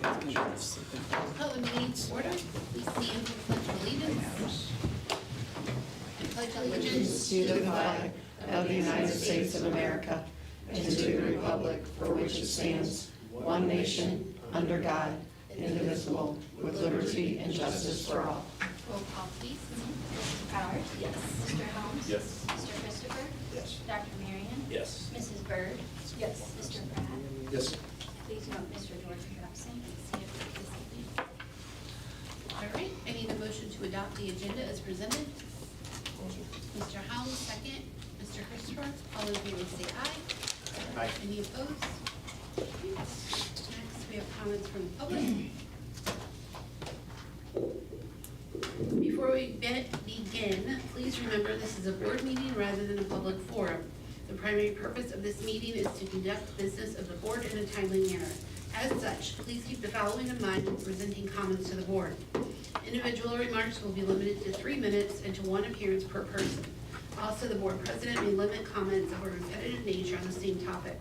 Call the meeting to order. Please stand for the pledge of allegiance. I pledge allegiance To the flag of the United States of America and to the republic for which it stands, one nation, under God, indivisible, with liberty and justice for all. roll call, please. Mrs. Powers? Yes. Mr. Holmes? Yes. Mr. Christopher? Yes. Dr. Marion? Yes. Mrs. Byrd? Yes. Mr. Pratt? Yes. Please note Mr. George is absent. Seated this evening. All right, I need a motion to adopt the agenda as presented. Motion. Mr. Howell, second. Mr. Christopher, all in favor say aye. Aye. Any opposed? Next, we have comments from the public. Before we begin, please remember this is a board meeting rather than a public forum. The primary purpose of this meeting is to conduct business of the board in a timely manner. As such, please keep the following in mind when presenting comments to the board. Individual remarks will be limited to 3 minutes and to 1 appearance per person. Also, the board president may limit comments of a repetitive nature on the same topic.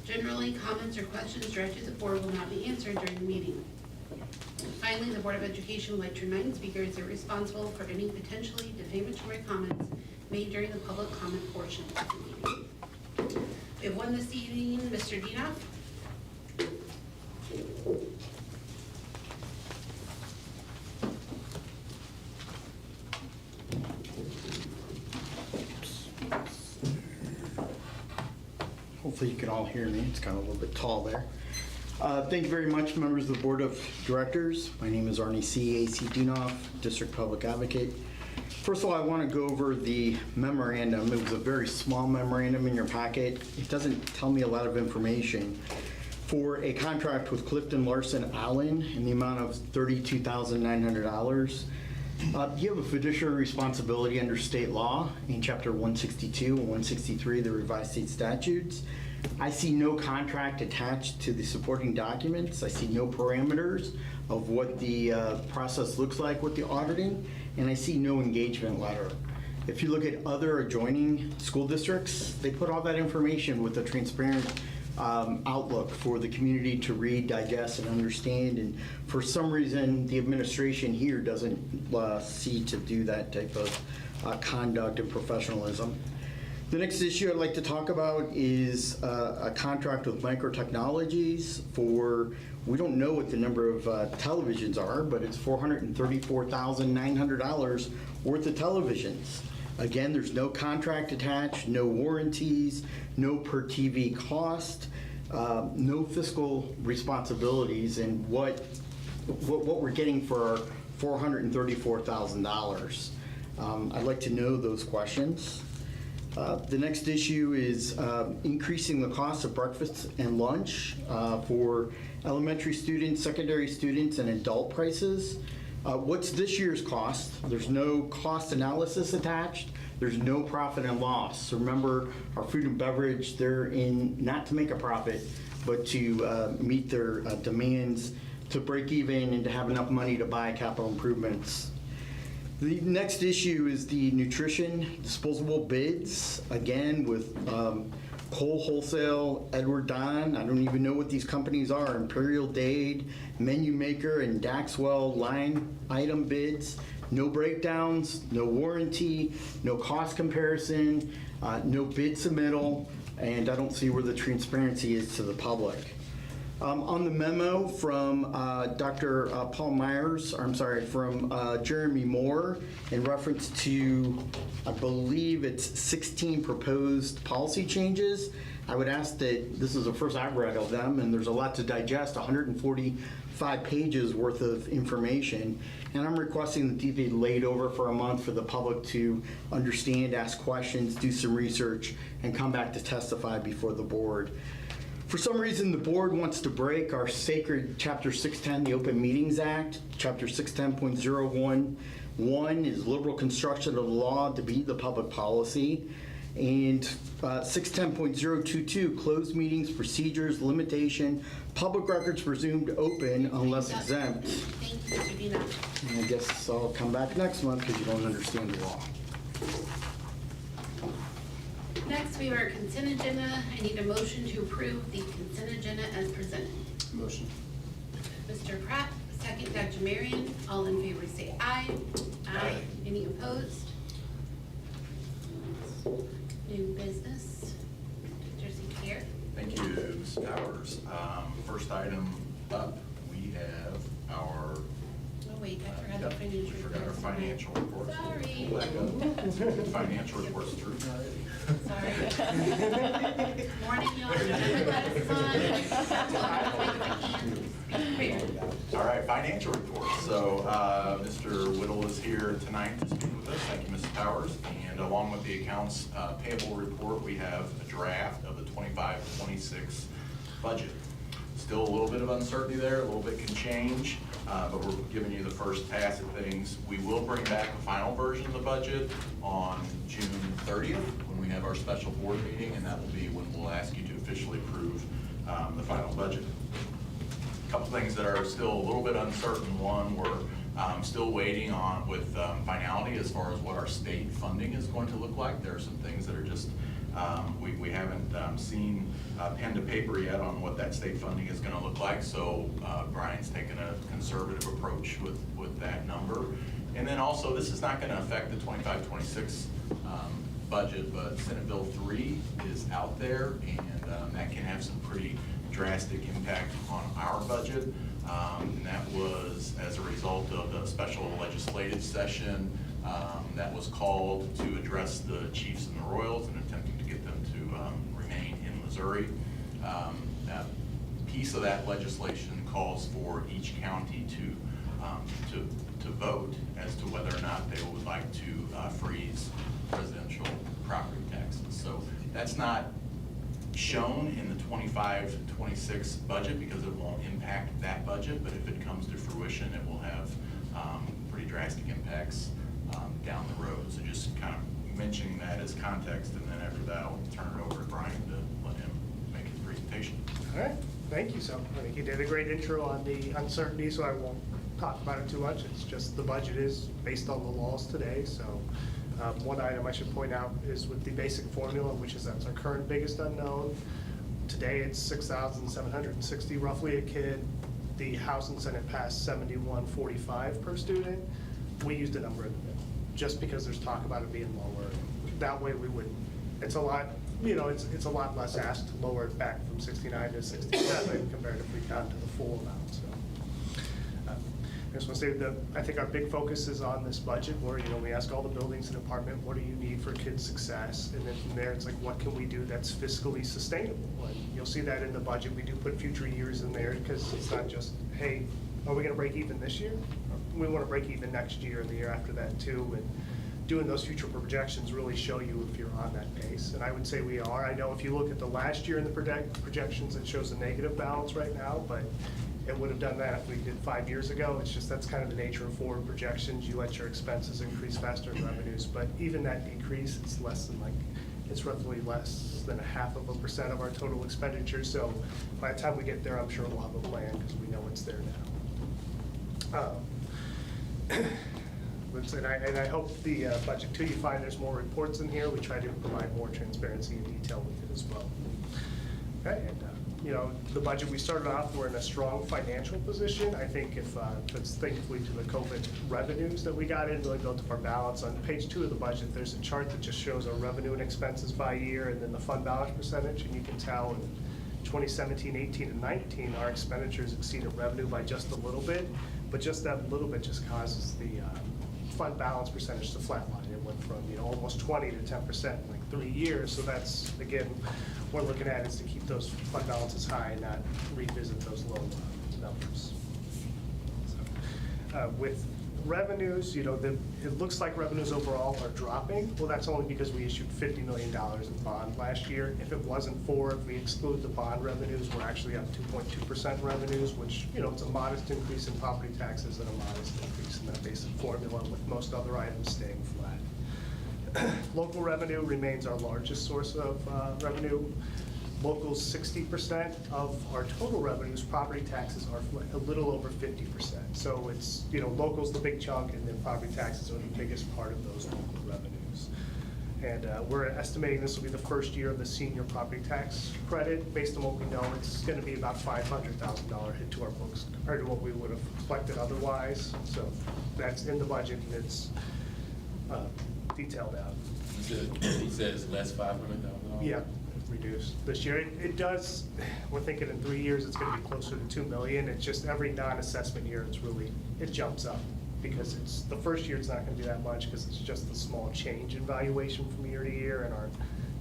Generally, comments or questions directed to the board will not be answered during the meeting. Finally, the Board of Education would like to remind speakers they're responsible for any potentially defamatory comments made during the public comment portion of the meeting. We have one this evening, Mr. Dinoff. Hopefully you can all hear me. It's kind of a little bit tall there. Thank you very much, members of the Board of Directors. My name is Arnie C. A.C. Dunoff, District Public Advocate. First of all, I want to go over the memorandum. It was a very small memorandum in your packet. It doesn't tell me a lot of information. For a contract with Clifton Larson Allen in the amount of $32,900. You have a fiduciary responsibility under state law in Chapter 162 and 163 of the revised state statutes. I see no contract attached to the supporting documents. I see no parameters of what the process looks like with the auditing, and I see no engagement letter. If you look at other adjoining school districts, they put all that information with a transparent outlook for the community to read, digest, and understand. And for some reason, the administration here doesn't see to do that type of conduct and professionalism. The next issue I'd like to talk about is a contract with Micro Technologies for, we don't know what the number of televisions are, but it's $434,900 worth of televisions. Again, there's no contract attached, no warranties, no per TV cost, no fiscal responsibilities, and what we're getting for $434,000. I'd like to know those questions. The next issue is increasing the cost of breakfast and lunch for elementary students, secondary students, and adult prices. What's this year's cost? There's no cost analysis attached. There's no profit and loss. So remember, our food and beverage, they're in not to make a profit, but to meet their demands, to break even, and to have enough money to buy capital improvements. The next issue is the nutrition disposable bids, again with Cole Wholesale, Edward Don. I don't even know what these companies are. Imperial Dade, Menu Maker, and Daxwell line item bids. No breakdowns, no warranty, no cost comparison, no bid submittal, and I don't see where the transparency is to the public. On the memo from Dr. Paul Myers, from Jeremy Moore, in reference to, I believe it's 16 proposed policy changes, I would ask that, this is the first I've read of them, and there's a lot to digest, 145 pages worth of information, and I'm requesting that these be laid over for a month for the public to understand, ask questions, do some research, and come back to testify before the board. For some reason, the board wants to break our sacred Chapter 610, the Open Meetings Act. Chapter 610.011 is liberal construction of the law to be the public policy. And 610.022, closed meetings, procedures, limitation, public records presumed open unless exempt. Thank you, Mr. Dinoff. And I guess I'll come back next month because you don't understand the law. Next, we have our consent agenda. I need a motion to approve the consent agenda as presented. Motion. Mr. Pratt, second Dr. Marion. All in favor say aye. Aye. Any opposed? New business. Dr. Care. Thank you, Ms. Powers. First item up, we have our, Oh wait, I forgot the we financial. forgot our reports. financial reports. Sorry. Financial reports through already. Sorry. Morning, y'all. All right, financial reports. So Mr. Whittle is here tonight to speak with us. Thank you, Mrs. Powers. And along with the accounts payable report, we have a draft of the 25-26 budget. Still a little bit of uncertainty there, a little bit can change, but we're giving you the first pass at things. We will bring back a final version of the budget on June 30th when we have our special board meeting, and that will be when we'll ask you to officially approve the final budget. A couple things that are still a little bit uncertain. One, we're still waiting on with finality as far as what our state funding is going to look like. There are some things that are just, we haven't seen pen to paper yet on what that state funding is going to look like. So Brian's taken a conservative approach with that number. And then also, this is not going to affect the 25-26 budget, but Senate Bill 3 is out there, and that can have some pretty drastic impact on our budget. And that was as a result of the special legislative session that was called to address the Chiefs and the Royals and attempting to get them to remain in Missouri. That piece of that legislation calls for each county to vote as to whether or not they would like to freeze residential property taxes. So that's not shown in the 25-26 budget because it won't impact that budget, but if it comes to fruition, it will have pretty drastic impacts down the road. So just kind of mentioning that as context, and then after that, I'll turn it over to Brian to let him make his presentation. All right, thank you. So I think you did a great intro on the uncertainty, so I won't talk about it too much. It's just the budget is based on the laws today. So one item I should point out is with the basic formula, which is that's our current biggest unknown. Today it's 6,760 roughly a kid. The House and Senate passed 71.45 per student. We used a number in the middle, just because there's talk about it being lower. That way we wouldn't. It's a lot, you know, it's a lot less asked to lower it back from 69 to 67 compared if we got to the full amount. So I just want to say that I think our big focus is on this budget where, you know, we ask all the buildings and department, what do you need for kids' success? And then from there, it's like, what can we do that's fiscally sustainable? And you'll see that in the budget. We do put future years in there because it's not just, hey, are we going to break even this year? We want to break even next year and the year after that too. And doing those future projections really show you if you're on that pace. And I would say we are. I know if you look at the last year in the projections, it shows a negative balance right now, but it would have done that if we did 5 years ago. It's just that's kind of the nature of forward projections. You let your expenses increase faster than revenues, but even that decrease, it's less than it's roughly less than 0.5% of our total expenditures. So by the time we get there, I'm sure we'll have a plan because we know it's there now. And I hope the budget too, you find there's more reports in here. We try to provide more transparency and detail with it as well. Okay, and you know, the budget we started off, we're in a strong financial position. I think if that's thankfully to the COVID revenues that we got in, really built up our balance. On page 2 of the budget, there's a chart that just shows our revenue and expenses by year and then the fund balance percentage, and you can tell in 2017, 18, and 19, our expenditures exceeded revenue by just a little bit, but just that little bit just causes the fund balance percentage to flatline. It went from, you know, almost 20 to 10% in like 3 years. So that's, again, what we're looking at is to keep those fund balances high and not revisit those low numbers. So, with revenues, you know, it looks like revenues overall are dropping. Well, that's only because we issued $50 million in bond last year. If it wasn't for, if we exclude the bond revenues, we're actually up 2.2% revenues, which, you know, it's a modest increase in property taxes and a modest increase in that basic formula, with most other items staying flat. Local revenue remains our largest source of revenue. Locals, 60% of our total revenues, property taxes are a little over 50%. So it's, you know, locals the big chunk, and then property taxes are the biggest part of those local revenues. And we're estimating this will be the first year of the senior property tax credit. Based on what we know, it's going to be about $500,000 hit to our books compared to what we would have collected otherwise. So that's in the budget, and it's detailed out. He says less $500,000? Yeah, reduced this year. It does, we're thinking in 3 years, it's gonna be closer to 2 million. It's just every non-assessment year, it jumps up. Because the first year, it's not gonna be that much, because it's just a small change in valuation from year to year, and our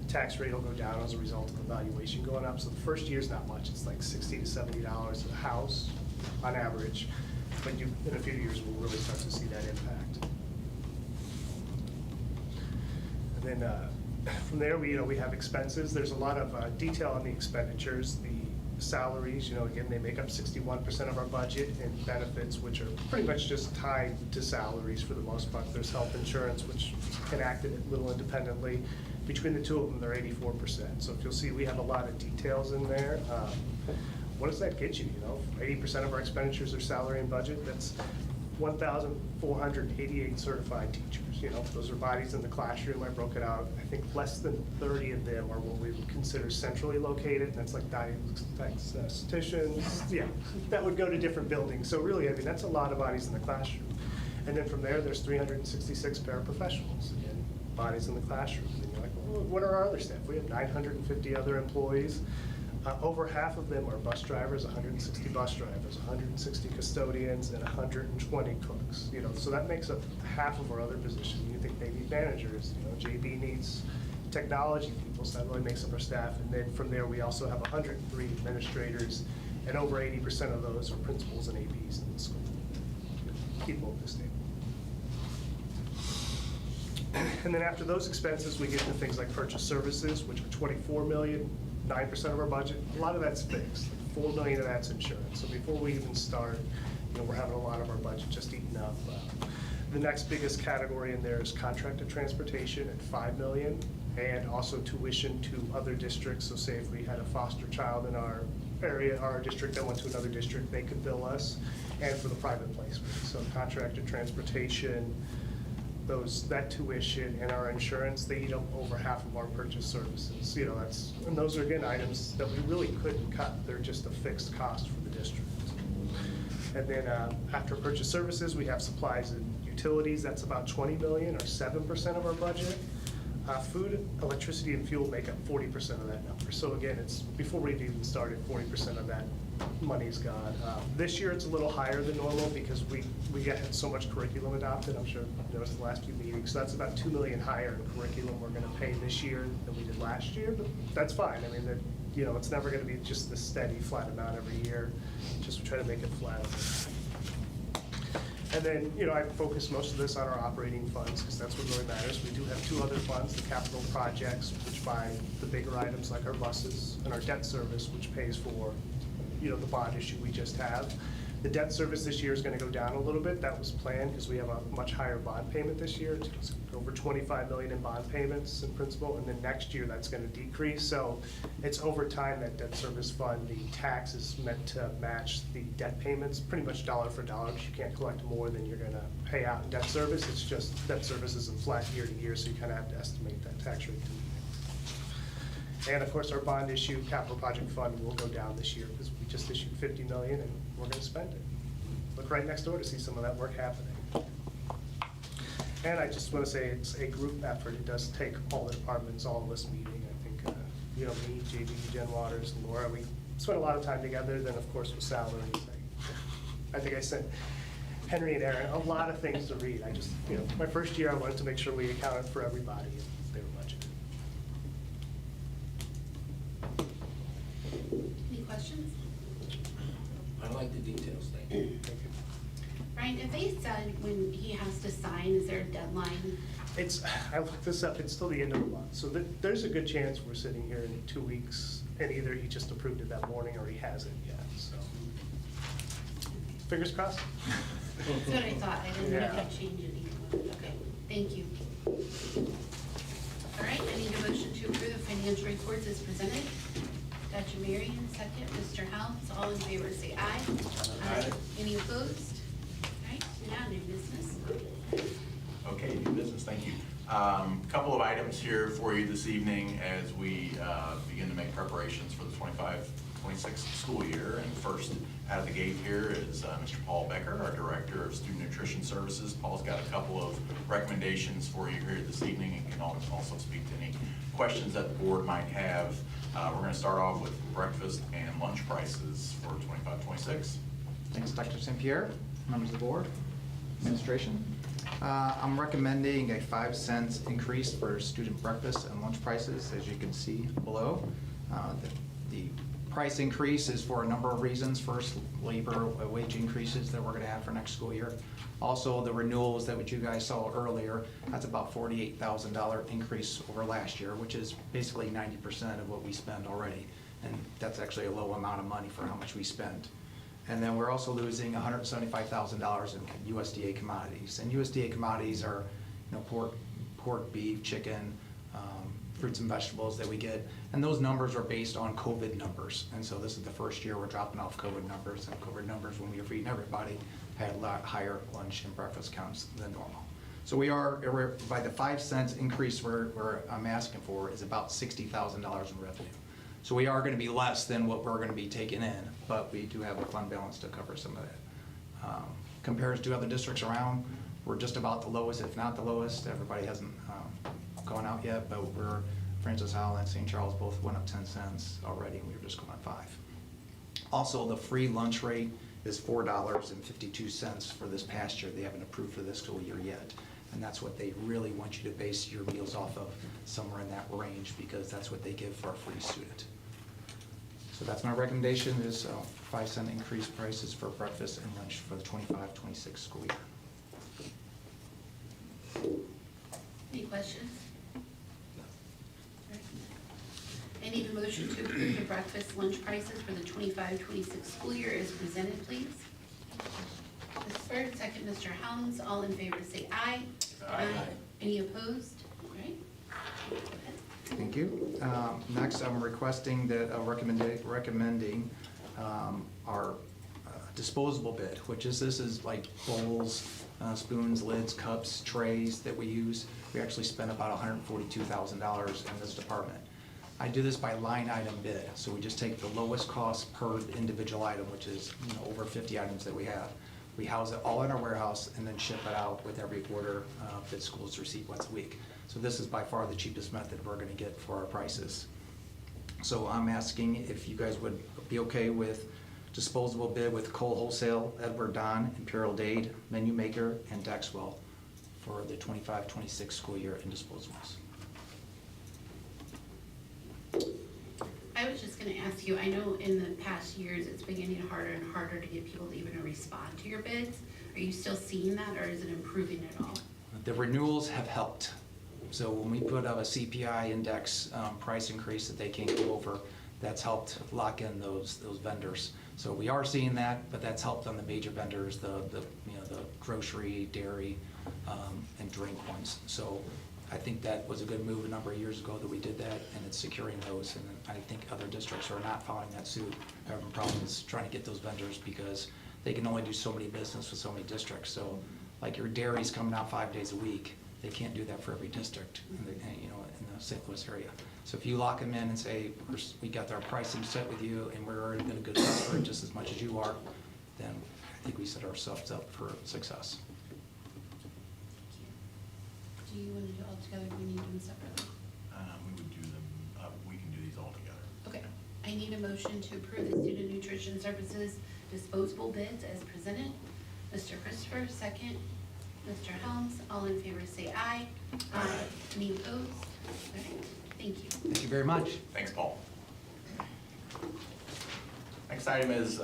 tax rate will go down as a result of the valuation going up. So the first year's not much. It's like $60 to $70 a house on average. But in a few years, we'll really start to see that impact. And then from there, we have expenses. There's a lot of detail on the expenditures. The salaries, again, they make up 61% of our budget, and benefits, which are pretty much just tied to salaries for the most part. There's health insurance, which enacted a little independently. Between the two of them, they're 84%. So if you'll see, we have a lot of details in there. What does that get you? 80% of our expenditures are salary and budget. That's 1,488 certified teachers. Those are bodies in the classroom. I broke it out. I think less than 30 of them are what we would consider centrally located. That's like diagnosticians. Yeah, that would go to different buildings. So really, that's a lot of bodies in the classroom. And then from there, there's 366 paraprofessionals, again, bodies in the classroom. And you're like, well, what are our other staff? We have 950 other employees. Over half of them are bus drivers, 160 bus drivers, 160 custodians, and 120 cooks. So that makes up half of our other positions. You think they need managers, JB needs technology people, so that really makes up our staff. And then from there, we also have 103 administrators, and over 80% of those are principals and APs in the school. People at this table. And then after those expenses, we get to things like purchase services, which are $24 million. 9% of our budget. A lot of that's fixed. $4 million of that's insurance. So before we even start, we're having a lot of our budget just eaten up. The next biggest category in there is contracted transportation at $5 million, and also tuition to other districts. So say if we had a foster child in our area, our district that went to another district, they could bill us, and for the private placement. So contracted transportation, that tuition and our insurance, they eat up over half of our purchase services. And those are, again, items that we really couldn't cut. They're just a fixed cost for the district. And then after purchase services, we have supplies and utilities. That's about $20 million, or 7% of our budget. Food, electricity, and fuel make up 40% of that number. So again, it's before we've even started, 40% of that money's gone. This year, it's a little higher than normal because we had so much curriculum adopted. I'm sure you've noticed the last few meetings. So that's about $2 million higher in curriculum we're going to pay this year than we did last year. But that's fine. It's never going to be just this steady, flat amount every year. Just try to make it flat. And then, I focus most of this on our operating funds because that's what really matters. We do have two other funds, the capital projects, which buy the bigger items like our buses, and our debt service, which pays for, the bond issue we just have. The debt service this year is going to go down a little bit. That was planned because we have a much higher bond payment this year. It's over $25 million in bond payments in principal, and then next year that's going to decrease. So it's over time, that debt service fund, the tax is meant to match the debt payments pretty much dollar for dollar, because you can't collect more than you're going to pay out in debt service. It's just debt service isn't flat year to year, so you kind of have to estimate that tax rate to meet it. And of course, our bond issue, capital project fund, will go down this year because we just issued $50 million and we're going to spend it. Look right next door to see some of that work happening. And I just want to say it's a group effort. It does take all the departments, all of us meeting. I think, me, JB, Jen Waters, and Laura, we spent a lot of time together. Then, of course, with salaries. I think I sent Henry and Aaron a lot of things to read. My first year, I wanted to make sure we accounted for everybody and they were budgeted. Any questions? I like the details, thank you. Thank you. Ryan, have they said when he has to sign, is there a deadline? I looked this up, it's till the end of the month. So there's a good chance we're sitting here in 2 weeks, and either he just approved it that morning or he hasn't yet, so. Fingers crossed. That's what I thought. I didn't know if Yeah. that changed anything. Okay, thank you. All right, I need a motion to approve the financial reports as presented. Dr. Marion, second. Mr. Helms, all in favor say aye. Aye. Any opposed? All right, now new business. Okay, new business, thank you. Couple of items here for you this evening as we begin to make preparations for the 25-26 school year. And first out of the gate here is Mr. Paul Becker, our Director of Student Nutrition Services. Paul's got a couple of recommendations for you here this evening and can also speak to any questions that the board might have. We're going to start off with breakfast and lunch prices for 25-26. Thanks, Dr. St. Pierre, members of the board, administration. I'm recommending a 5 cents increase for student breakfast and lunch prices, as you can see below. The price increase is for a number of reasons. First, labor wage increases that we're going to have for next school year. Also, the renewals that you guys saw earlier, that's about $48,000 increase over last year, which is basically 90% of what we spend already. And that's actually a low amount of money for how much we spend. And then we're also losing $175,000 in USDA commodities. And USDA commodities are, pork, beef, chicken, fruits and vegetables that we get. And those numbers are based on COVID numbers. And so this is the first year we're dropping off COVID numbers. And COVID numbers, when we were feeding everybody, had a lot higher lunch and breakfast counts than normal. So we're by the 5 cents increase I'm asking for is about $60,000 in revenue. So we are going to be less than what we're going to be taking in, but we do have a fund balance to cover some of that. Compared to other districts around, we're just about the lowest, if not the lowest. Everybody hasn't gone out yet, but Francis Howell and St. Charles both went up 10 cents already, and we were just going 5. Also, the free lunch rate is $4.52 for this past year. They haven't approved for this school year yet. And that's what they really want you to base your meals off of, somewhere in that range, because that's what they give for a free student. So that's my recommendation is 5 cent increase prices for breakfast and lunch for the 25-26 school year. Any questions? I need a motion to approve the breakfast lunch prices for the 25-26 school year as presented, please. Ms. Bird, second Mr. Helms. All in favor say aye. Aye. Any opposed? All right. Go ahead. Thank you. Next, I'm requesting that, recommending our disposable bid, this is like bowls, spoons, lids, cups, trays that we use. We actually spend about $142,000 in this department. I do this by line item bid, so we just take the lowest cost per individual item, which is over 50 items that we have. We house it all in our warehouse and then ship it out with every order that schools receive once a week. So this is by far the cheapest method we're going to get for our prices. So I'm asking if you guys would be okay with disposable bid with Cole Wholesale, Edward Don, Imperial Dade, Menu Maker, and Dexwell for the 25-26 school year in disposables. I was just going to ask you, I know in the past years it's been getting harder and harder to get people to even respond to your bids. Are you still seeing that, or is it improving at all? The renewals have helped. So when we put up a CPI index price increase that they can't go over, that's helped lock in those vendors. So we are seeing that, but that's helped on the major vendors, the grocery, dairy, and drink ones. So I think that was a good move a number of years ago that we did that, and it's securing those. And I think other districts are not following that suit. They're having problems trying to get those vendors because they can only do so many business with so many districts. So like your dairy's coming out 5 days a week. They can't do that for every district in the St. Louis area. So if you lock them in and say, we got our pricing set with you and we're already going to go for it just as much as you are, then I think we set ourselves up for success. Do you want to do all together, or do we need them separately? We would do them, we can do these all together. Okay. I need a motion to approve the Student Nutrition Services disposable bids as presented. Mr. Christopher, second. Mr. Helms, all in favor say aye. Aye. Any opposed? All right. Thank you. Thank you very much. Thanks, Paul. Next item is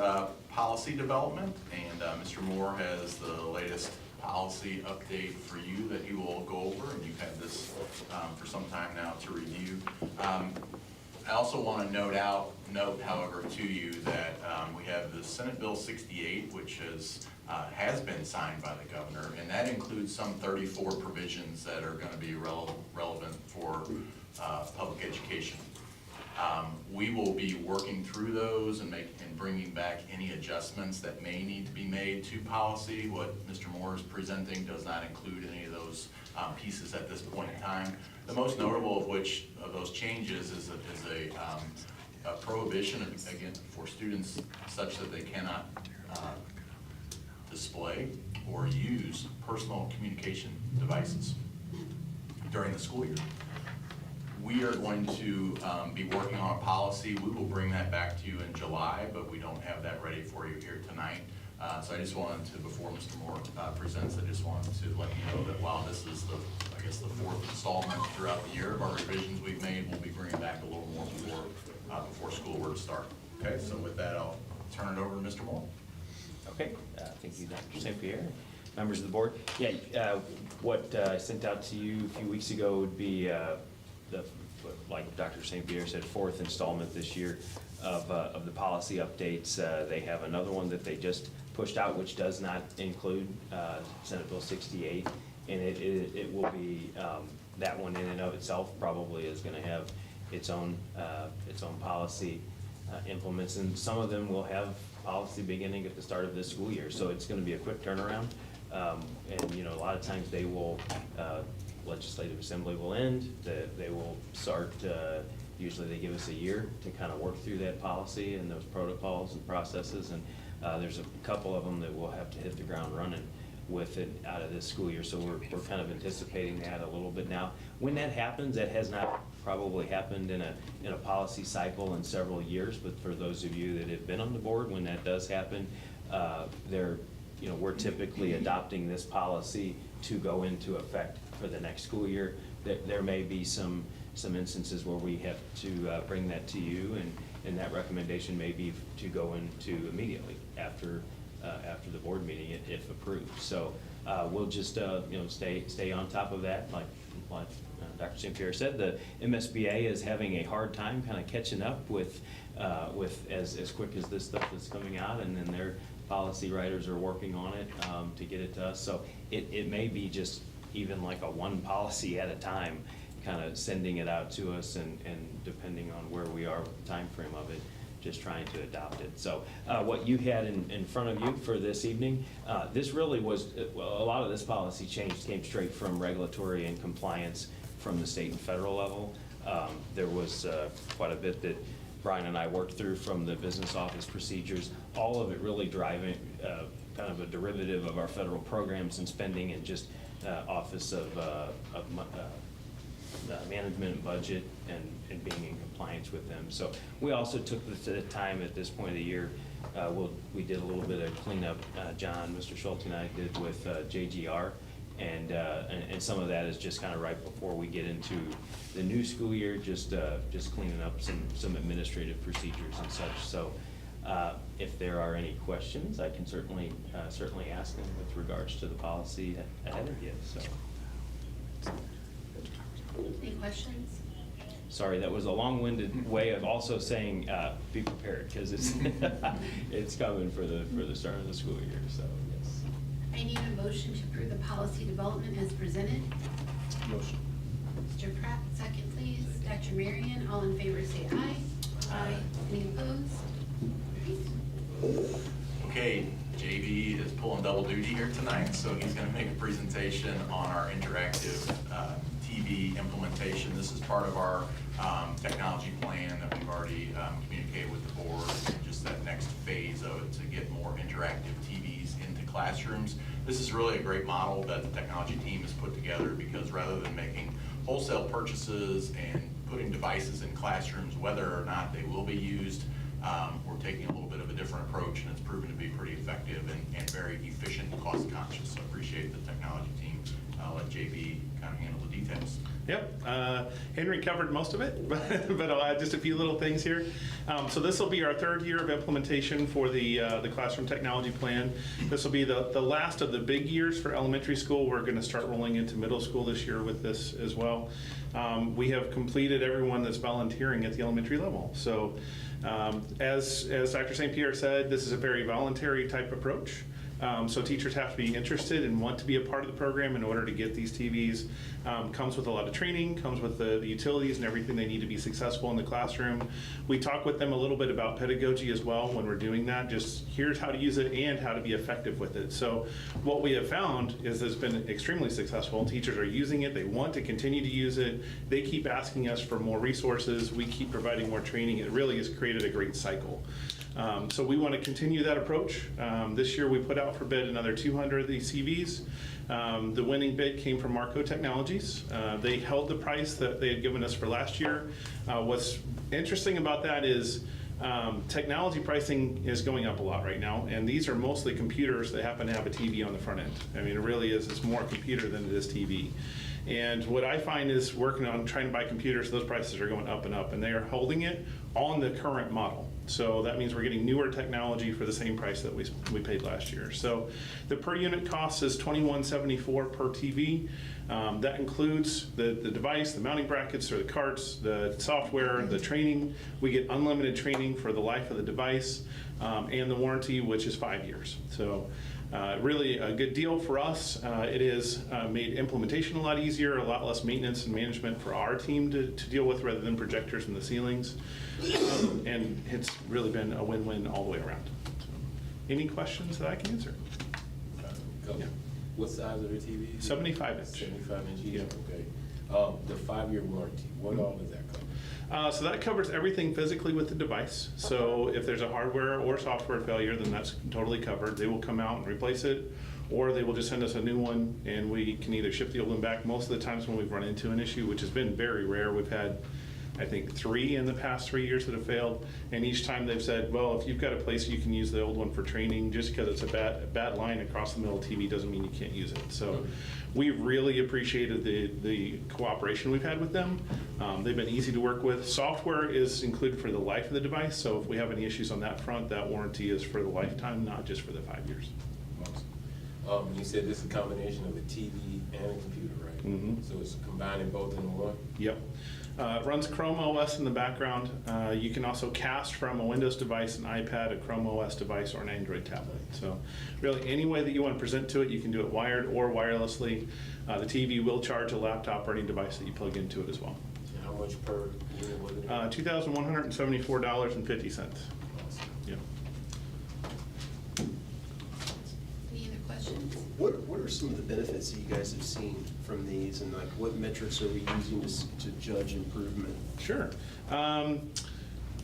policy development, and Mr. Moore has the latest policy update for you that he will go over, and you've had this for some time now to review. I also want to note, however, to you that we have the Senate Bill 68, which has been signed by the governor, and that includes some 34 provisions that are going to be relevant for public education. We will be working through those and bringing back any adjustments that may need to be made to policy. What Mr. Moore is presenting does not include any of those pieces at this point in time. The most notable of those changes is a prohibition again for students such that they cannot display or use personal communication devices during the school year. We are going to be working on a policy. We will bring that back to you in July, but we don't have that ready for you here tonight. So I just wanted to, before Mr. Moore presents, I just wanted to let you know that while this is I guess the fourth installment throughout the year of our revisions we've made, we'll be bringing back a little more before school were to start. Okay, so with that, I'll turn it over to Mr. Moore. Okay, thank you, Dr. St. Pierre, members of the board. Yeah, what I sent out to you a few weeks ago would be like Dr. St. Pierre said, fourth installment this year of the policy updates. They have another one that they just pushed out, which does not include Senate Bill 68, and it will be that one in and of itself probably is going to have its own policy implements, and some of them will have policy beginning at the start of this school year. So it's going to be a quick turnaround, and a lot of times they will. Legislative Assembly will end, they will start, usually they give us a year to kind of work through that policy and those protocols and processes, and there's a couple of them that will have to hit the ground running with it out of this school year, so we're kind of anticipating that a little bit now. When that happens, that has not probably happened in a policy cycle in several years, but for those of you that have been on the board, when that does happen, we're typically adopting this policy to go into effect for the next school year. There may be some instances where we have to bring that to you, and that recommendation may be to go into immediately after the board meeting if approved. So we'll just stay on top of that. Like Dr. St. Pierre said, the MSBA is having a hard time kind of catching up with as quick as this stuff is coming out, and then their policy writers are working on it to get it to us. So it may be just even like a one policy at a time, kind of sending it out to us, and depending on where we are with the time frame of it, just trying to adopt it. So what you had in front of you for this evening, this really was, a lot of this policy change came straight from regulatory and compliance from the state and federal level. There was quite a bit that Brian and I worked through from the business office procedures, all of it really driving kind of a derivative of our federal programs and spending, and just Office of Management and Budget and being in compliance with them. So we also took the time at this point of the year, we did a little bit of cleanup, Mr. Schulte and I did with JGR, and some of that is just kind of right before we get into the new school year, just cleaning up some administrative procedures and such. So if there are any questions, I can certainly ask them with regards to the policy ahead of you. So. Any questions? Sorry, that was a long-winded way of also saying be prepared, because it's it's coming for the start of the school year. So yes. I need a motion to approve the policy development as presented. Motion. Mr. Pratt, second please. Dr. Marion, all in favor say aye. Aye. Any opposed? Okay, JB is pulling double duty here tonight, so he's going to make a presentation on our interactive TV implementation. This is part of our technology plan that we've already communicated with the board, and just that next phase of it to get more interactive TVs into classrooms. This is really a great model that the technology team has put together, because rather than making wholesale purchases and putting devices in classrooms, whether or not they will be used, we're taking a little bit of a different approach, and it's proven to be pretty effective and very efficient and cost conscious. So I appreciate the technology team. I'll let JB kind of handle the details. Yep, Henry covered most of it, but I'll add just a few little things here. So this will be our third year of implementation for the classroom technology plan. This will be the last of the big years for elementary school. We're going to start rolling into middle school this year with this as well. We have completed everyone that's volunteering at the elementary level. So as Dr. St. Pierre said, this is a very voluntary type approach. So teachers have to be interested and want to be a part of the program in order to get these TVs. Comes with a lot of training, comes with the utilities and everything they need to be successful in the classroom. We talk with them a little bit about pedagogy as well when we're doing that, just here's how to use it and how to be effective with it. So what we have found is it's been extremely successful. Teachers are using it, they want to continue to use it, they keep asking us for more resources, we keep providing more training. It really has created a great cycle. So we want to continue that approach. This year we put out for bid another 200 of these TVs. The winning bid came from Marco Technologies. They held the price that they had given us for last year. What's interesting about that is technology pricing is going up a lot right now, and these are mostly computers that happen to have a TV on the front end. I mean, it really is, it's more computer than it is TV. And what I find is working on trying to buy computers, those prices are going up and up, and they are holding it on the current model. So that means we're getting newer technology for the same price that we paid last year. So the per unit cost is $21.74 per TV. That includes the device, the mounting brackets or the carts, the software, the training. We get unlimited training for the life of the device, and the warranty, which is 5 years. So really a good deal for us. It has made implementation a lot easier, a lot less maintenance and management for our team to deal with rather than projectors in the ceilings. And it's really been a win-win all the way around. So, any questions that I can answer? Yeah. What size are the TVs? 75 inch. 75 inch each, Yeah. okay. The 5-year warranty, what all does that cover? So that covers everything physically with the device. So if there's a hardware or software failure, then that's totally covered. They will come out and replace it, or they will just send us a new one, and we can either ship the old one back. Most of the times when we've run into an issue, which has been very rare, we've had, I think, 3 in the past 3 years that have failed, and each time they've said, well, if you've got a place you can use the old one for training, just because it's a bad line across the middle of TV doesn't mean you can't use it. So we really appreciated the cooperation we've had with them. They've been easy to work with. Software is included for the life of the device, so if we have any issues on that front, that warranty is for the lifetime, not just for the 5 years. Awesome. You said this is a combination of a TV and a computer, right? Mm-hmm. So it's combining both in one? Yep. It runs Chrome OS in the background. You can also cast from a Windows device, an iPad, a Chrome OS device, or an Android tablet. So really any way that you want to present to it, you can do it wired or wirelessly. The TV will charge a laptop or any device that you plug into it as well. And how much per unit was it? $2,174.50. Awesome. Yep. Any other questions? What are some of the benefits that you guys have seen from these, and like what metrics are we using to judge improvement? Sure.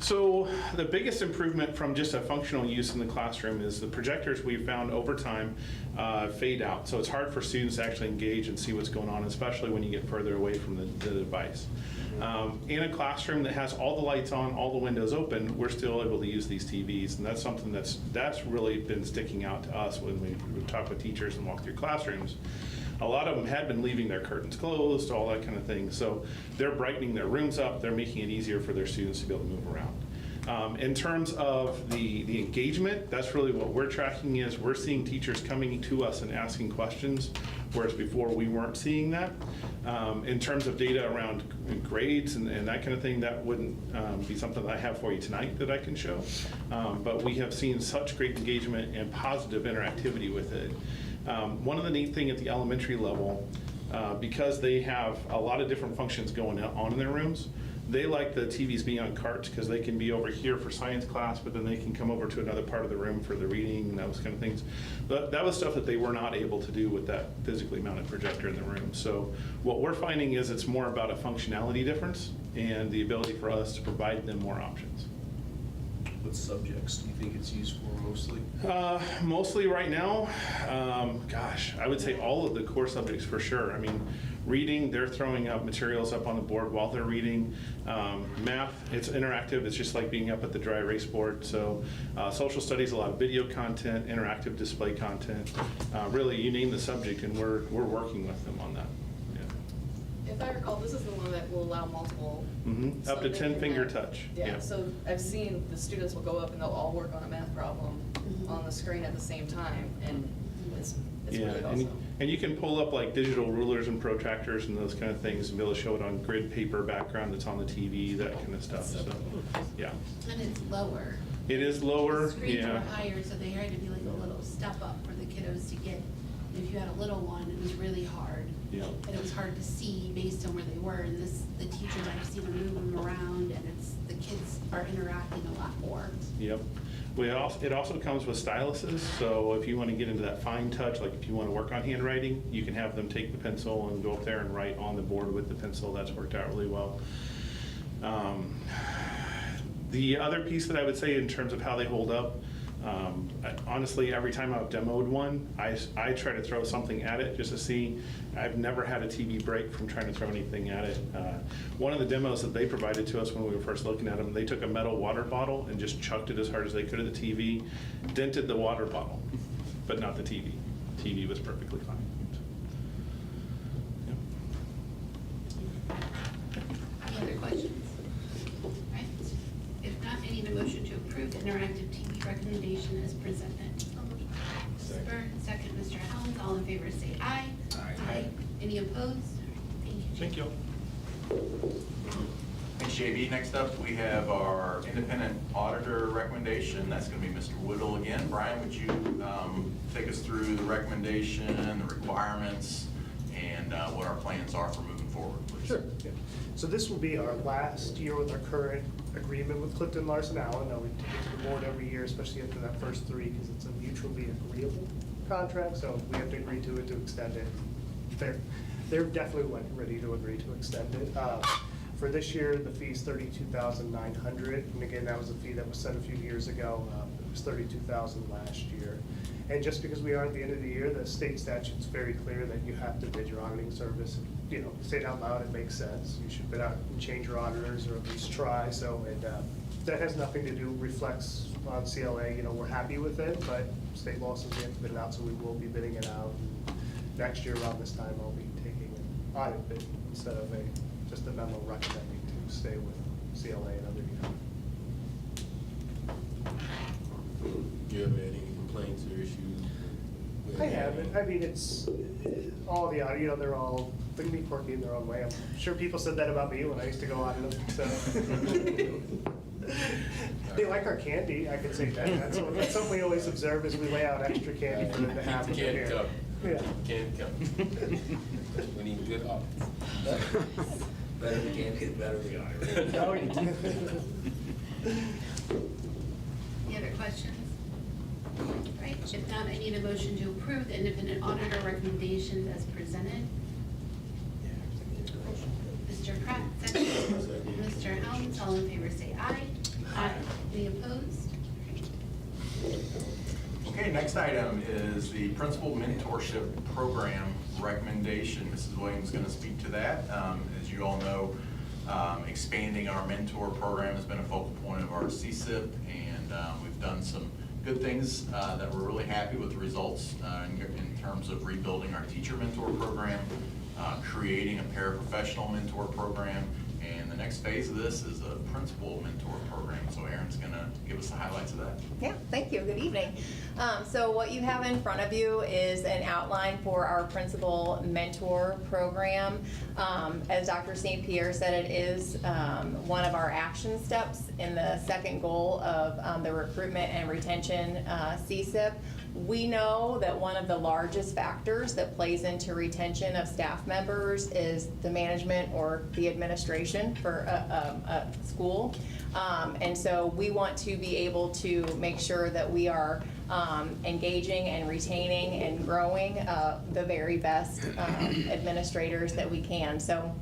So the biggest improvement from just a functional use in the classroom is the projectors we've found over time fade out. So it's hard for students to actually engage and see what's going on, especially when you get further away from the device. In a classroom that has all the lights on, all the windows open, we're still able to use these TVs, and that's something that's really been sticking out to us when we talk with teachers and walk through classrooms. A lot of them had been leaving their curtains closed, all that kind of thing. So they're brightening their rooms up, they're making it easier for their students to be able to move around. In terms of the engagement, that's really what we're tracking is we're seeing teachers coming to us and asking questions, whereas before we weren't seeing that. In terms of data around grades and that kind of thing, that wouldn't be something that I have for you tonight that I can show. But we have seen such great engagement and positive interactivity with it. One of the neat thing at the elementary level, because they have a lot of different functions going on in their rooms, they like the TVs being on carts because they can be over here for science class, but then they can come over to another part of the room for the reading and those kind of things. But that was stuff that they were not able to do with that physically mounted projector in the room. So what we're finding is it's more about a functionality difference and the ability for us to provide them more options. What subjects do you think it's used for mostly? Mostly right now, gosh, I would say all of the core subjects for sure. I mean, reading, they're throwing up materials up on the board while they're reading. Math, it's interactive. It's just like being up at the dry erase board. So social studies, a lot of video content, interactive display content. Really, you name the subject, and we're working with them on that. If I recall, this is the one that will allow multiple. Mm-hmm. Up to 10 finger touch. Yeah, so I've seen the students will go up and they'll all work on a math problem on the screen at the same time, and it's really awesome. And you can pull up like digital rulers and protractors and those kind of things and be able to show it on grid paper background that's on the TV, that kind of stuff. So, yeah. And it's lower. It is lower, The screens yeah. are higher, so they had to be like a little step up for the kiddos to get, if you had a little one, it was really hard. Yeah. And it was hard to see based on where they were, and the teachers, I've seen them move them around, and the kids are interacting a lot more. Yep. It also comes with styluses, so if you want to get into that fine touch, like if you want to work on handwriting, you can have them take the pencil and go up there and write on the board with the pencil. That's worked out really well. The other piece that I would say in terms of how they hold up, honestly, every time I've demoed one, I try to throw something at it just to see. I've never had a TV break from trying to throw anything at it. One of the demos that they provided to us when we were first looking at them, they took a metal water bottle and just chucked it as hard as they could at the TV, dented the water bottle, but not the TV. TV was perfectly fine. Any other questions? Right. If not, I need a motion to approve the interactive TV recommendation as presented. Mrs. Byrne, second, Mr. Helms, all in favor say aye. Aye. Any opposed? Thank you. Thank you. Thanks, JB. Next up, we have our independent auditor recommendation. That's going to be Mr. Whittle again. Brian, would you take us through the recommendation, the requirements, and what our plans are for moving forward, please? Sure. Yeah. So this will be our last year with our current agreement with Clifton Larson Allen. Now, we take it to the board every year, especially after that first 3, because it's a mutually agreeable contract, so we have to agree to it to extend it. They're definitely ready to agree to extend it. For this year, the fee is $32,900, and again, that was a fee that was set a few years ago. It was $32,000 last year. And just because we are at the end of the year, the state statute's very clear that you have to bid your auditing service. You know, say it out loud, it makes sense. You should bid out and change your auditors, or at least try. So, and that has nothing to do, reflects on CLA. You know, we're happy with it, but state law says we have to bid it out, so we will be bidding it out. And next year around this time, I'll be taking an audit bid instead of just a memo recommending to stay with CLA and other You ever had any complaints or issues? I haven't. I mean, it's all the audio, you know, they can be quirky in their own way. I'm sure people said that about me when I used to go on them. So. They like our candy, I could say that. That's something we always observe is we lay out extra candy for them to have when they're here. Yeah. Can't come. We need good audits. Better the candy, better the audit. Oh, yeah. Any other questions? Right, if not, I need a motion to approve the independent auditor recommendations as presented. Mr. Pratt, second. Mr. Helms, all in favor say aye. Aye. Any opposed? Okay, next item is the Principal Mentorship Program recommendation. Mrs. Williams is going to speak to that. As you all know, expanding our mentor program has been a focal point of our CSIP, and we've done some good things that we're really happy with the results in terms of rebuilding our teacher mentor program, creating a paraprofessional mentor program, and the next phase of this is a principal mentor program. So Erin's going to give us the highlights of that. Yeah, thank you. Good evening. So what you have in front of you is an outline for our principal mentor program. As Dr. St. Pierre said, it is one of our action steps in the second goal of the recruitment and retention CSIP. We know that one of the largest factors that plays into retention of staff members is the management or the administration for a school. And so we want to be able to make sure that we are engaging and retaining and growing the very best administrators that we can. So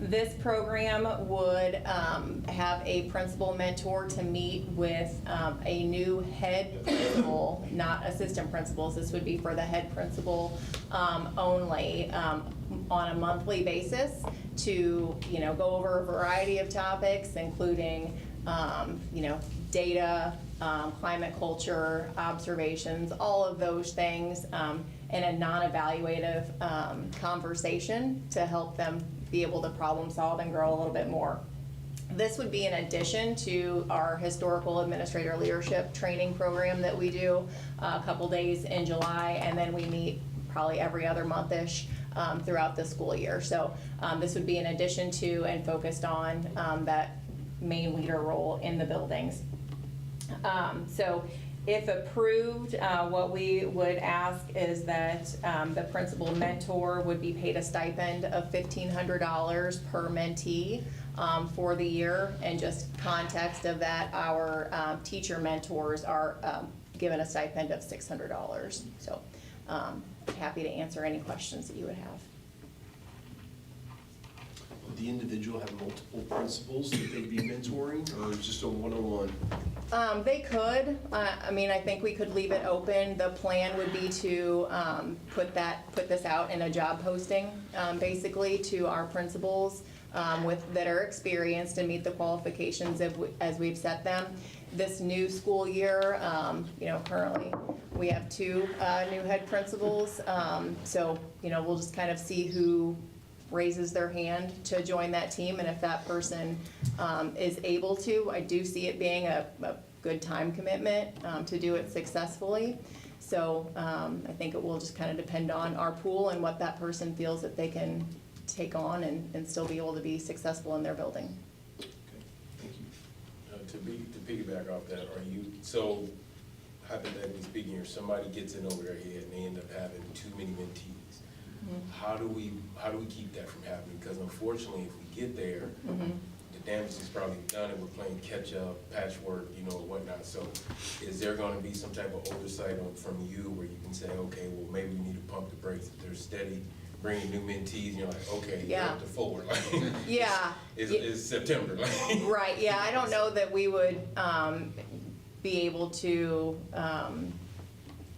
this program would have a principal mentor to meet with a new head principal, not assistant principals. This would be for the head principal only on a monthly basis to, go over a variety of topics, including, data, climate culture, observations, all of those things in a non-evaluative conversation to help them be able to problem solve and grow a little bit more. This would be in addition to our historical administrator leadership training program that we do a couple days in July, and then we meet probably every other month-ish throughout the school year. So this would be in addition to and focused on that main leader role in the buildings. So If approved, what we would ask is that the principal mentor would be paid a stipend of $1,500 per mentee for the year. And just context of that, our teacher mentors are given a stipend of $600. So happy to answer any questions that you would have. Would the individual have multiple principals that they'd be mentoring, or just a one-on-one? They could. I mean, I think we could leave it open. The plan would be to put this out in a job posting, basically, to our principals that are experienced and meet the qualifications as we've set them. This new school year, currently we have 2 new head principals. So, we'll just kind of see who raises their hand to join that team, and if that person is able to, I do see it being a good time commitment to do it successfully. So I think it will just kind of depend on our pool and what that person feels that they can take on and still be able to be successful in their building. Okay, thank you. To piggyback off that, are you, so hypothetically speaking, if somebody gets in over their head and they end up having too many mentees, how do we keep that from happening? Because unfortunately, if we get there, the damage is probably done and we're playing catch up, patchwork, whatnot. So is there going to be some type of oversight from you where you can say, okay, well, maybe we need to pump the brakes if they're steady bringing new mentees, you're like, okay, you're up to 4. Yeah. It's September. Right, yeah, I don't know that we would be able to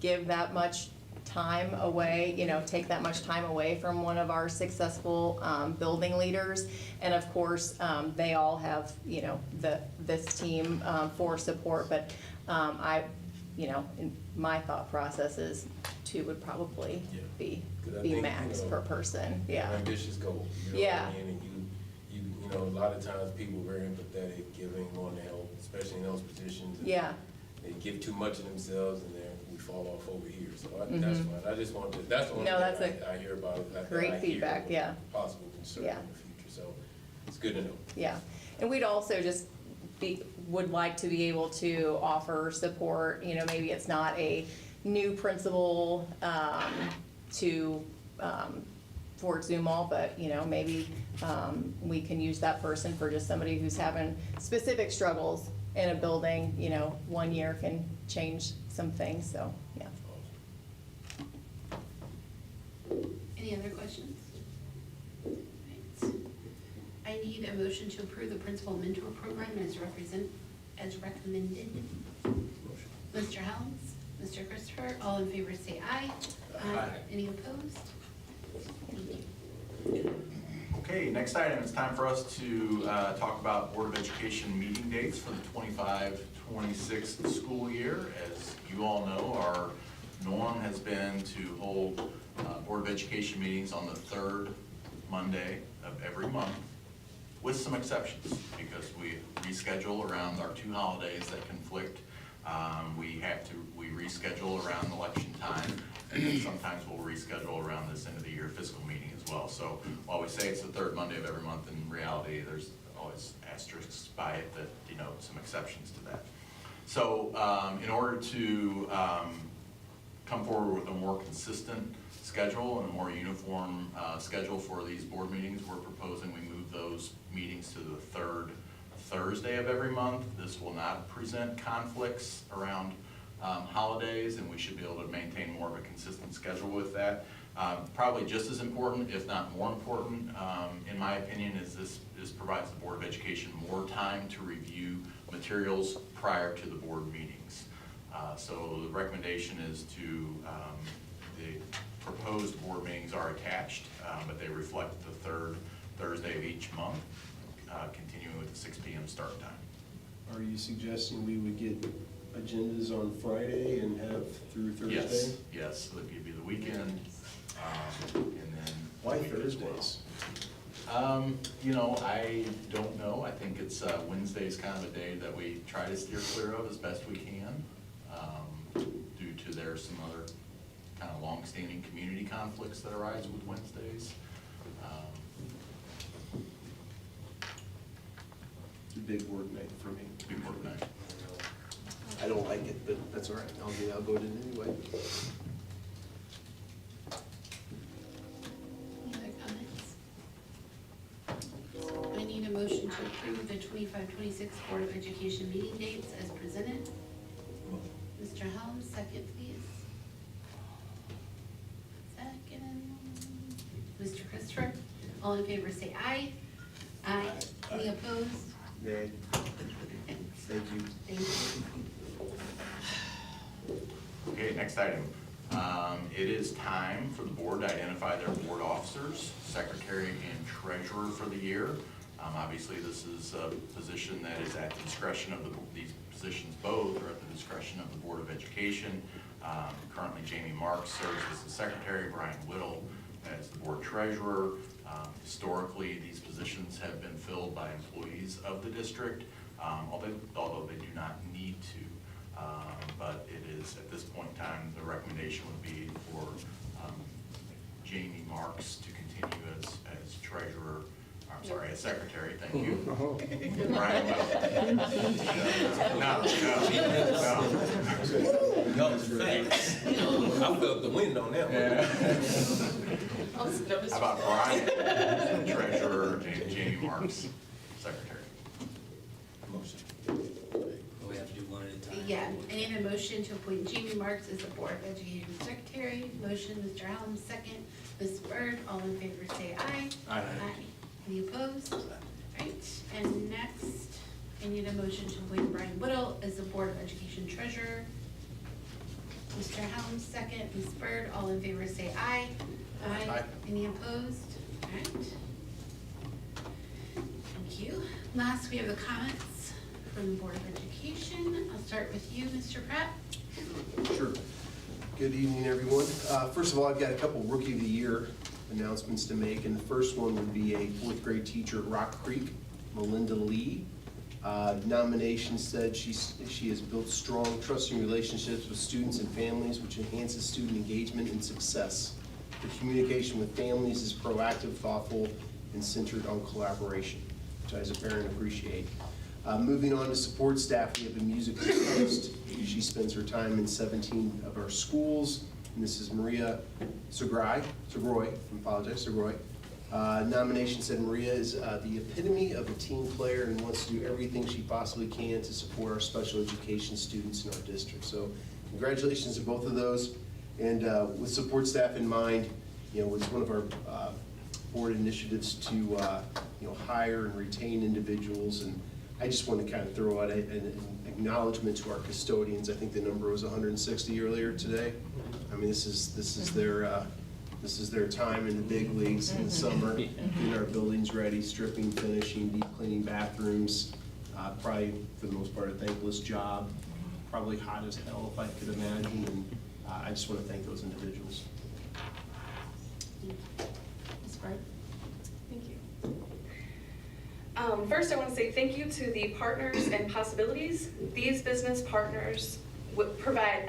give that much time away, take that much time away from one of our successful building leaders. And of course, they all have, this team for support, but in my thought process is 2 would probably be max per person, yeah. Ambitious goal. Yeah. What I mean? And a lot of times people are very empathetic, giving, wanting to help, especially in those positions. Yeah. They give too much of themselves and then we fall off over here. So that's fine. I just want to, that's the only thing I hear about it. Great feedback, yeah. Possible concern in the future. So it's good to know. Yeah, and we'd also just would like to be able to offer support, maybe it's not a new principal for Zumwalt, but maybe we can use that person for just somebody who's having specific struggles in a building. 1 year can change some things, so yeah. Any other questions? Right. I need a motion to approve the principal mentor program as recommended. Mr. Helms, Mr. Christopher, all in favor say aye. Aye. Any opposed? Thank you. Okay, next item, it's time for us to talk about Board of Education meeting dates for the 25-26 school year. As you all know, our norm has been to hold Board of Education meetings on the 3rd Monday of every month, with some exceptions, because we reschedule around our 2 holidays that conflict. We reschedule around election time, and then sometimes we'll reschedule around this end of the year fiscal meeting as well. So while we say it's the 3rd Monday of every month, in reality, there's always asterisks by it that denote some exceptions to that. So in order to come forward with a more consistent schedule and a more uniform schedule for these board meetings, we're proposing we move those meetings to the 3rd Thursday of every month. This will not present conflicts around holidays, and we should be able to maintain more of a consistent schedule with that. Probably just as important, if not more important, in my opinion, is this provides the Board of Education more time to review materials prior to the board meetings. So the recommendation is to, the proposed board meetings are attached, but they reflect the 3rd Thursday of each month, continuing with the 6 p.m. start time. Are you suggesting we would get agendas on Friday and have through Thursday? Yes, so that could be the weekend, and then. Why Thursdays? I don't know. I think it's Wednesday's kind of a day that we try to steer clear of as best we can, due to there's some other kind of long-standing community conflicts that arise with Wednesdays. It's a big work night for me. Big work night. I don't like it, but that's all right. I'll go to it anyway. Any other comments? I need a motion to approve the 25-26 Board of Education meeting dates as presented. Mr. Helms, second, please. Second. Mr. Christopher, all in favor say aye. Aye. Any opposed? Nay. Thank you. Thank you. Okay, next item. It is time for the board to identify their board officers, secretary and treasurer for the year. Obviously, this is a position that is at the discretion of these positions both are at the discretion of the Board of Education. Currently, Jamie Marks serves as the secretary, Brian Whittle as the board treasurer. Historically, these positions have been filled by employees of the district, although they do not need to. But it is, at this point in time, the recommendation would be for Jamie Marks to continue as treasurer, I'm sorry, as secretary, thank you. Brian Whittle. No, it's facts. I felt the wind on that one. How about Brian, treasurer, Jamie Marks, secretary? Motion. We have to do one at a time. Yeah, I need a motion to appoint Jamie Marks as the Board of Education Secretary. Motion, Mr. Helms, second. Ms. Byrd, all in favor say aye. Aye. Any opposed? Right, and next, I need a motion to appoint Brian Whittle as the Board of Education Treasurer. Mr. Helms, second. Ms. Byrd, all in favor say aye. Aye. Any opposed? All right. Thank you. Last, we have the comments from the Board of Education. I'll start with you, Mr. Pratt. Sure. Good evening, everyone. First of all, I've got a couple Rookie of the Year announcements to make, and the first one would be a fourth grade teacher at Rock Creek, Melinda Lee. Nomination said she has built strong, trusting relationships with students and families, which enhances student engagement and success. Her communication with families is proactive, thoughtful, and centered on collaboration, which I as a parent appreciate. Moving on to support staff, we have a music host. She spends her time in 17 of our schools. And this is Maria Segroy. Nomination said Maria is the epitome of a team player and wants to do everything she possibly can to support our special education students in our district. So congratulations to both of those. And with support staff in mind, it's one of our board initiatives to hire and retain individuals. And I just want to kind of throw out an acknowledgement to our custodians. I think the number was 160 earlier today. I mean, this is their time in the big leagues in the summer, getting our buildings ready, stripping, finishing, deep cleaning bathrooms. Probably, for the most part, a thankless job. Probably hot as hell, if I could imagine. And I just want to thank those individuals. Ms. Byrd? Thank you. First, I want to say thank you to the partners and possibilities. These business partners provide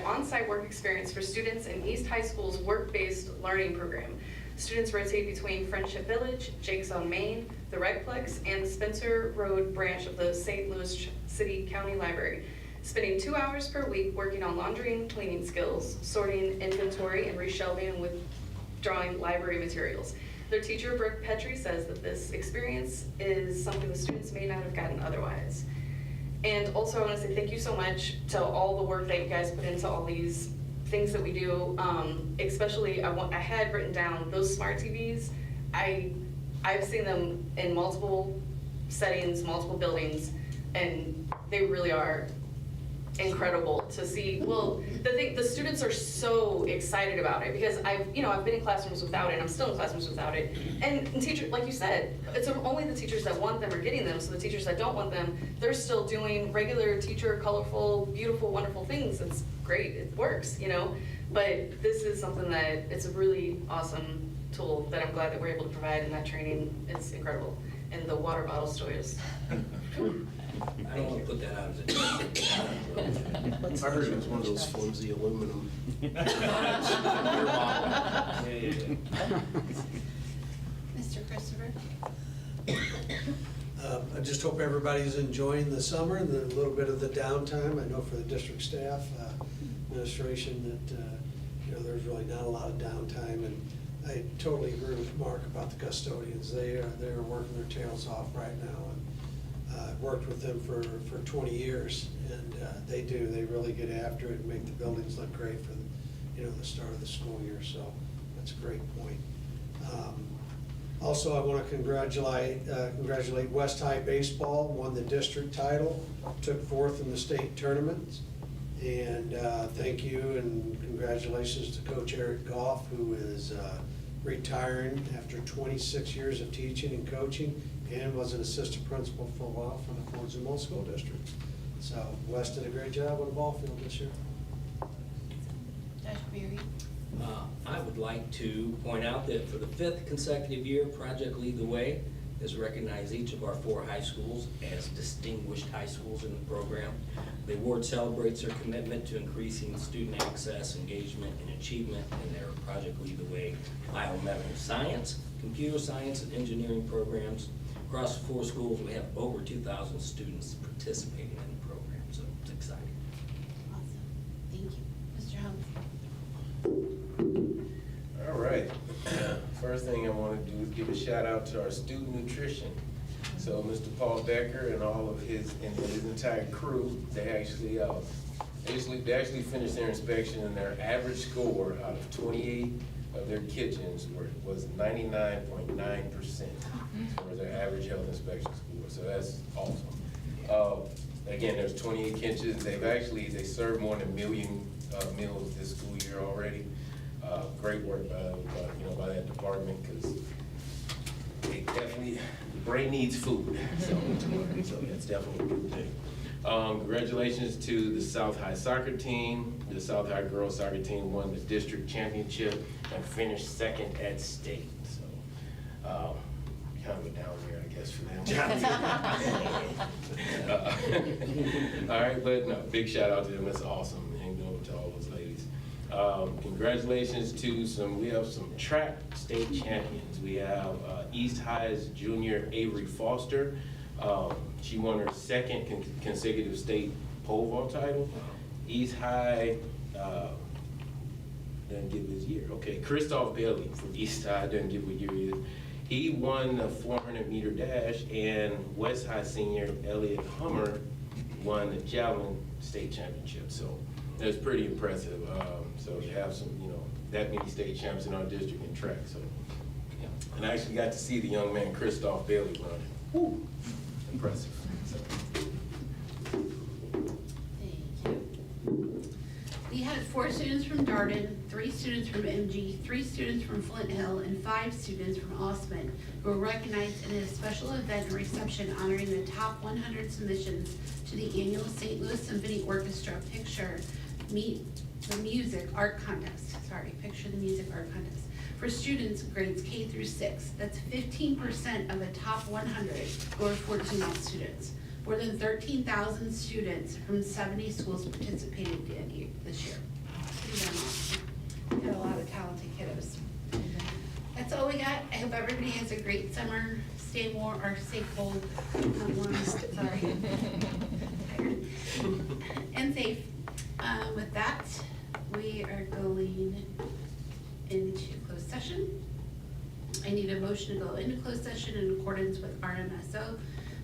on-site work experience for students in East High School's work-based learning program. Students rotate between Friendship Village, Jake's on Main, the Redplex, and the Spencer Road branch of the St. Louis City County Library, spending 2 hours per week working on laundry and cleaning skills, sorting inventory, and reshelving and withdrawing library materials. Their teacher, Brooke Petrie, says that this experience is something the students may not have gotten otherwise. And also, I want to say thank you so much to all the work that you guys put into all these things that we do. Especially, I had written down those smart TVs. I've seen them in multiple settings, multiple buildings, and they really are incredible to see. Well, the students are so excited about it because I've been in classrooms without it, and I'm still in classrooms without it. And teachers, like you said, it's only the teachers that want them are getting them. So the teachers that don't want them, they're still doing regular teacher, colorful, beautiful, wonderful things. It's great. It works, But this is something that it's a really awesome tool that I'm glad that we're able to provide, and that training is incredible. And the water bottle stories. I don't want to put that out as a. I heard it was one of those flimsy aluminum. Mr. Christopher? I just hope everybody's enjoying the summer and a little bit of the downtime. I know for the district staff, administration, that, there's really not a lot of downtime. And I totally agree with Mark about the custodians. They're working their tails off right now. And I've worked with them for 20 years, and they really get after it and make the buildings look great for, the start of the school year. So that's a great point. Also, I want to congratulate West High Baseball, won the district title, took fourth in the state tournament. And thank you and congratulations to Coach Eric Goff, who is retiring after 26 years of teaching and coaching, and was an assistant principal for a while for the Fort Zumwalt School District. So West did a great job on the ball field this year. Dr. Berry? I would like to point out that for the 5th consecutive year, Project Lead the Way has recognized each of our 4 high schools as distinguished high schools in the program. The award celebrates their commitment to increasing student access, engagement, and achievement in their Project Lead the Way biomedical science, computer science, and engineering programs. Across the 4 schools, we have over 2,000 students participating in the program, so it's exciting. Awesome. Thank you. Mr. Helms? All right. First thing I want to do is give a shout out to our student nutrition. So Mr. Paul Becker and all of his entire crew, they actually finished their inspection, and their average score out of 28 of their kitchens was 99.9% for their average health inspection score. So that's awesome. Again, there's 28 kitchens. They served more than 1 million meals this school year already. Great work by that department, because the brain needs food. So that's definitely a good thing. Congratulations to the South High soccer team. The South High girls soccer team won the district championship and finished 2nd at state. So kind of a down year, I guess, for them. All right, but no, big shout out to them. That's awesome. And to all those ladies. Congratulations to we have some track state champions. We have East High's junior Avery Foster. She won her 2nd consecutive state pole vault title. East High, doesn't give his year. Okay, Christoph Bailey from East High, doesn't give what year he is. He won the 400-meter dash, and West High senior Elliot Hummer won the javelin state championship. So that's pretty impressive. So to have some, that many state champs in our district in track. So, yeah. And I actually got to see the young man Christoph Bailey run. Woo! Impressive. So. Thank you. We had 4 students from Darden, 3 students from MG, 3 students from Flint Hill, and 5 students from Osmond who were recognized in a special event and reception honoring the top 100 submissions to the annual St. Louis Symphony Orchestra Picture the Music Art Contest. Picture the Music Art Contest for students grades K through 6. That's 15% of the top 100 who are Fort Zumwalt students. More than 13,000 students from 70 schools participated this year. Pretty darn awesome. We got a lot of talented kiddos. That's all we got. I hope everybody has a great summer. Stay warm, or stay cold. Not warm, sorry. Tired. And safe. With that, we are going into closed session. I need a motion to go into closed session in accordance with RMSO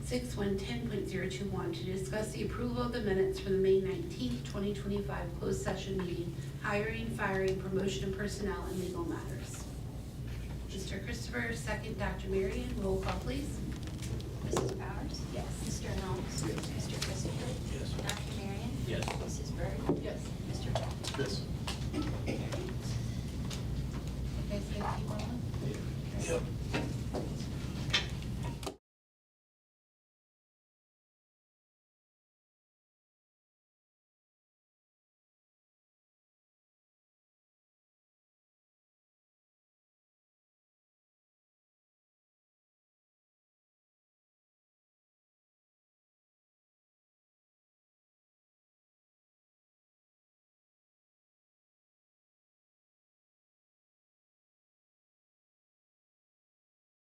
6110.021 to discuss the approval of the minutes for the May 19th, 2025 closed session meeting, hiring, firing, promotion of personnel, and legal matters. Mr. Christopher, second. Dr. Marion, roll call please. Mrs. Powers? Yes. Mr. Helms? Yes. Mr. Christopher? Yes. Dr. Marion? Yes. Mrs. Bird? Yes. Mr. Jackson? Yes.